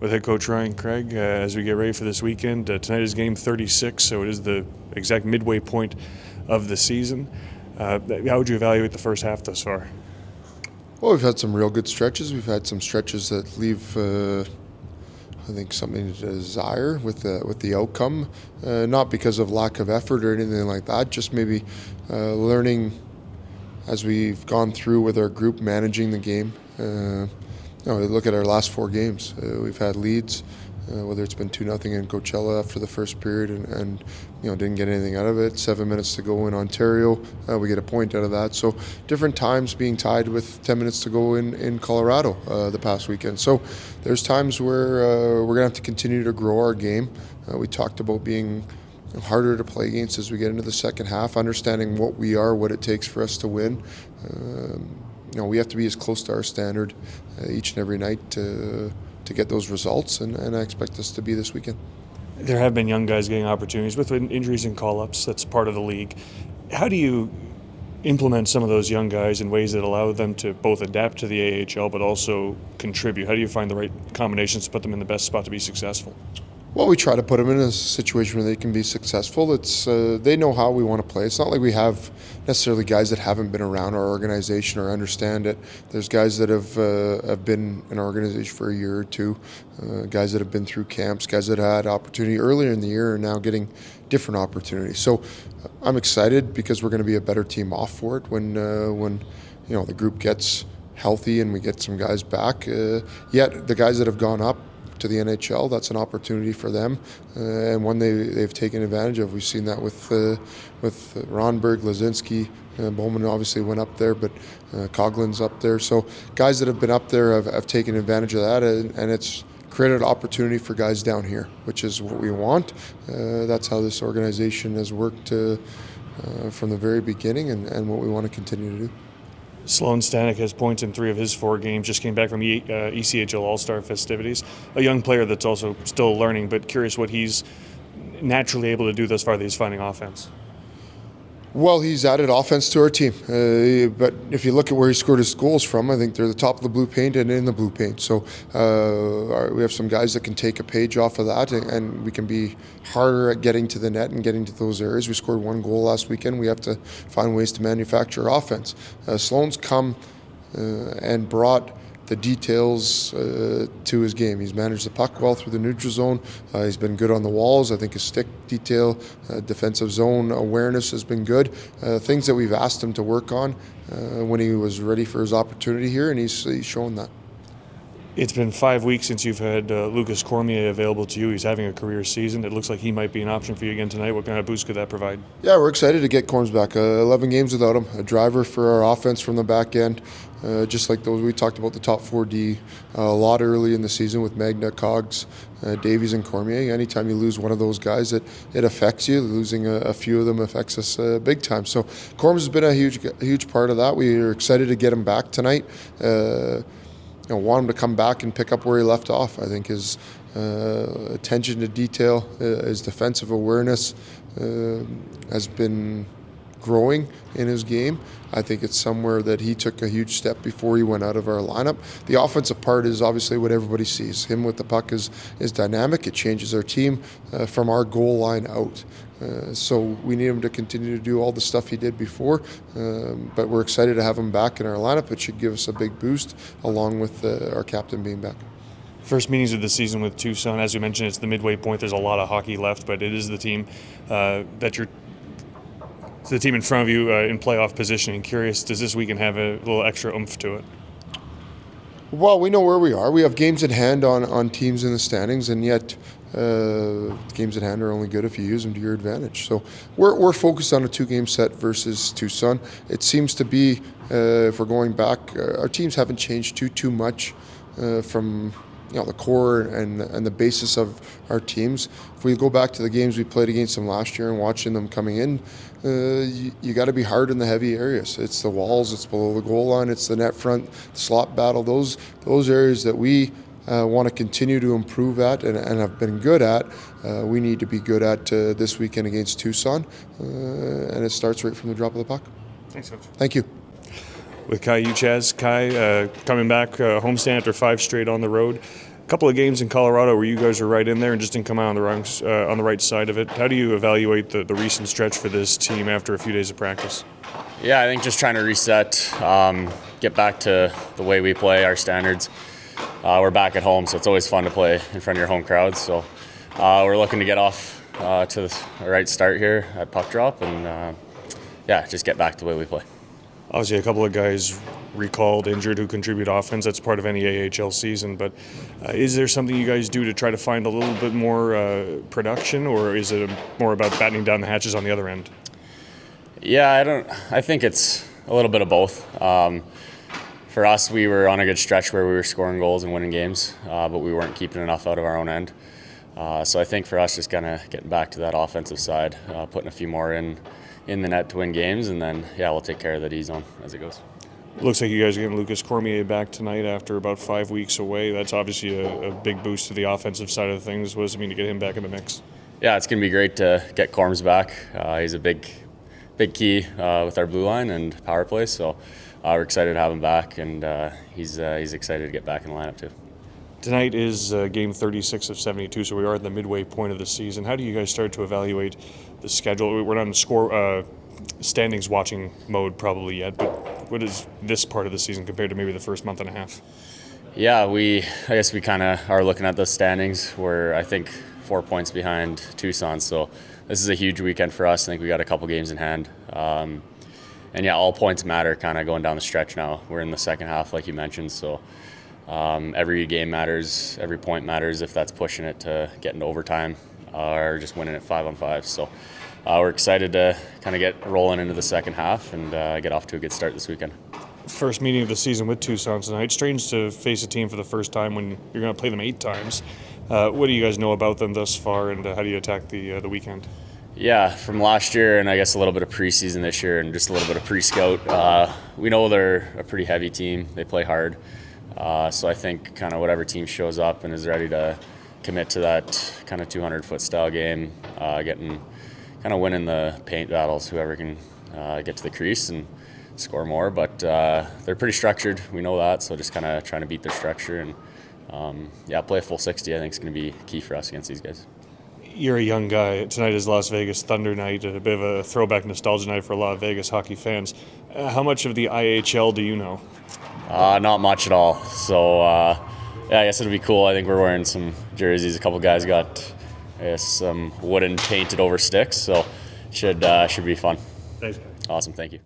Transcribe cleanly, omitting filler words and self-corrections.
with head coach Ryan Craig as we get ready for this weekend. Tonight is game 36, so it is the exact midway point of the season. How would you evaluate the first half thus far? Well, we've had some real good stretches. We've had some stretches that leave, I think, something to desire with the outcome. Not because of lack of effort or anything like that, just maybe learning as we've gone through with our group managing the game. Look at our last 4 games. We've had leads, whether it's been 2-0 in Coachella after the first period and didn't get anything out of it. 7 minutes to go in Ontario, we get a point out of that. So different times being tied with 10 minutes to go in Colorado the past weekend. So there's times where we're going to have to continue to grow our game. We talked about being harder to play against as we get into the second half, understanding what we are, what it takes for us to win. We have to be as close to our standard each and every night to get those results, and I expect us to be this weekend. There have been young guys getting opportunities with injuries and call-ups. That's part of the league. How do you implement some of those young guys in ways that allow them to both adapt to the AHL but also contribute? How do you find the right combinations to put them in the best spot to be successful? Well, we try to put them in a situation where they can be successful. It's they know how we want to play. It's not like we have necessarily guys that haven't been around our organization or understand it. There's guys that have been in our organization for a year or two, guys that have been through camps, guys that had opportunity earlier in the year are now getting different opportunities. So I'm excited because we're going to be a better team off for it when the group gets healthy and we get some guys back. Yet the guys that have gone up to the NHL, that's an opportunity for them, and one they've taken advantage of. We've seen that with Ronberg, Lazinski, Bowman obviously went up there, but Coughlin's up there. So guys that have been up there have taken advantage of that, and it's created opportunity for guys down here, which is what we want. That's how this organization has worked from the very beginning, and what we want to continue to do. Sloan Stanek has points in 3 of his 4 games, just came back from ECHL All-Star festivities. A young player that's also still learning, but curious what he's naturally able to do thus far that he's finding offense. Well, he's added offense to our team, but if you look at where he scored his goals from, I think they're the top of the blue paint and in the blue paint. So we have some guys that can take a page off of that, and we can be harder at getting to the net and getting to those areas. We scored 1 goal last weekend. We have to find ways to manufacture offense. Sloan's come and brought the details to his game. He's managed the puck well through the neutral zone. He's been good on the walls. I think his stick detail, defensive zone awareness has been good. Things that we've asked him to work on when he was ready for his opportunity here, and he's shown that. It's been 5 weeks since you've had Lucas Cormier available to you. He's having a career season. It looks like he might be an option for you again tonight. What kind of boost could that provide? Yeah, we're excited to get Corms back. 11 games without him. A driver for our offense from the back end. Just like those, we talked about the top 4D a lot early in the season with Magna, Cogs, Davies, and Cormier. Anytime you lose one of those guys, it affects you. Losing a few of them affects us big time. So Corms has been a huge part of that. We are excited to get him back tonight. Want him to come back and pick up where he left off. I think his attention to detail, his defensive awareness has been growing in his game. I think it's somewhere that he took a huge step before he went out of our lineup. The offensive part is obviously what everybody sees. Him with the puck is dynamic. It changes our team from our goal line out. So we need him to continue to do all the stuff he did before, but we're excited to have him back in our lineup. It should give us a big boost along with our captain being back. First meetings of the season with Tucson. As we mentioned, it's the midway point. There's a lot of hockey left, but it is the team it's the team in front of you in playoff positioning. Curious, does this weekend have a little extra oomph to it? Well, we know where we are. We have games at hand on teams in the standings, and yet games at hand are only good if you use them to your advantage. So we're focused on a 2-game set versus Tucson. It seems to be, if we're going back, our teams haven't changed too much from the core and the basis of our teams. If we go back to the games we played against them last year and watching them coming in, you got to be hard in the heavy areas. It's the walls, it's below the goal line, it's the net front, the slot battle. Those areas that we want to continue to improve at and have been good at, we need to be good at this weekend against Tucson, and it starts right from the drop of the puck. Thanks, Coach. Thank you. With Uchacz. Kai coming back homestand after 5 straight on the road. couple of games in Colorado where you guys were right in there and just didn't come out on the right side of it. How do you evaluate the recent stretch for this team after a few days of practice? Yeah, I think just trying to reset, get back to the way we play, our standards. We're back at home, so it's always fun to play in front of your home crowd. So we're looking to get off to the right start here at puck drop and, just get back to the way we play. Obviously, a couple of guys recalled, injured, who contribute offense. That's part of any AHL season. But is there something you guys do to try to find a little bit more production, or is it more about battening down the hatches on the other end? Yeah, I think it's a little bit of both. For us, we were on a good stretch where we were scoring goals and winning games, but we weren't keeping enough out of our own end. So I think for us, just kind of getting back to that offensive side, putting a few more in the net to win games, and then, we'll take care of the D zone as it goes. Looks like you guys are getting Lucas Cormier back tonight after about 5 weeks away. That's obviously a big boost to the offensive side of things. What does it mean to get him back in the mix? Yeah, it's going to be great to get Corms back. He's a big key with our blue line and power play, so we're excited to have him back, and he's excited to get back in the lineup too. Tonight is game 36 of 72, so we are at the midway point of the season. How do you guys start to evaluate the schedule? We're not in standings watching mode probably yet, but what is this part of the season compared to maybe the first month and a half? Yeah, I guess we kind of are looking at the standings. We're, I think, 4 points behind Tucson, so this is a huge weekend for us. I think we got a couple games in hand. All points matter kind of going down the stretch now. We're in the second half, like you mentioned, so every game matters, every point matters if that's pushing it to get into overtime or just winning it 5-on-5. So we're excited to kind of get rolling into the second half and get off to a good start this weekend. First meeting of the season with Tucson tonight. Strange to face a team for the first time when you're going to play them 8 times. What do you guys know about them thus far, and how do you attack the weekend? Yeah, from last year and I guess a little bit of preseason this year and just a little bit of pre-scout, we know they're a pretty heavy team. They play hard. So I think kind of whatever team shows up and is ready to commit to that kind of 200-foot style game, kind of winning the paint battles, whoever can get to the crease and score more. But they're pretty structured. We know that, so just kind of trying to beat their structure and play a full 60. I think is going to be key for us against these guys. You're a young guy. Tonight is Las Vegas Thunder night, a bit of a throwback nostalgia night for a lot of Vegas hockey fans. How much of the IHL do you know? Not much at all. So, I guess it'll be cool. I think we're wearing some jerseys. A couple guys got some wooden painted over sticks, so should be fun. Thanks. Awesome. Thank you.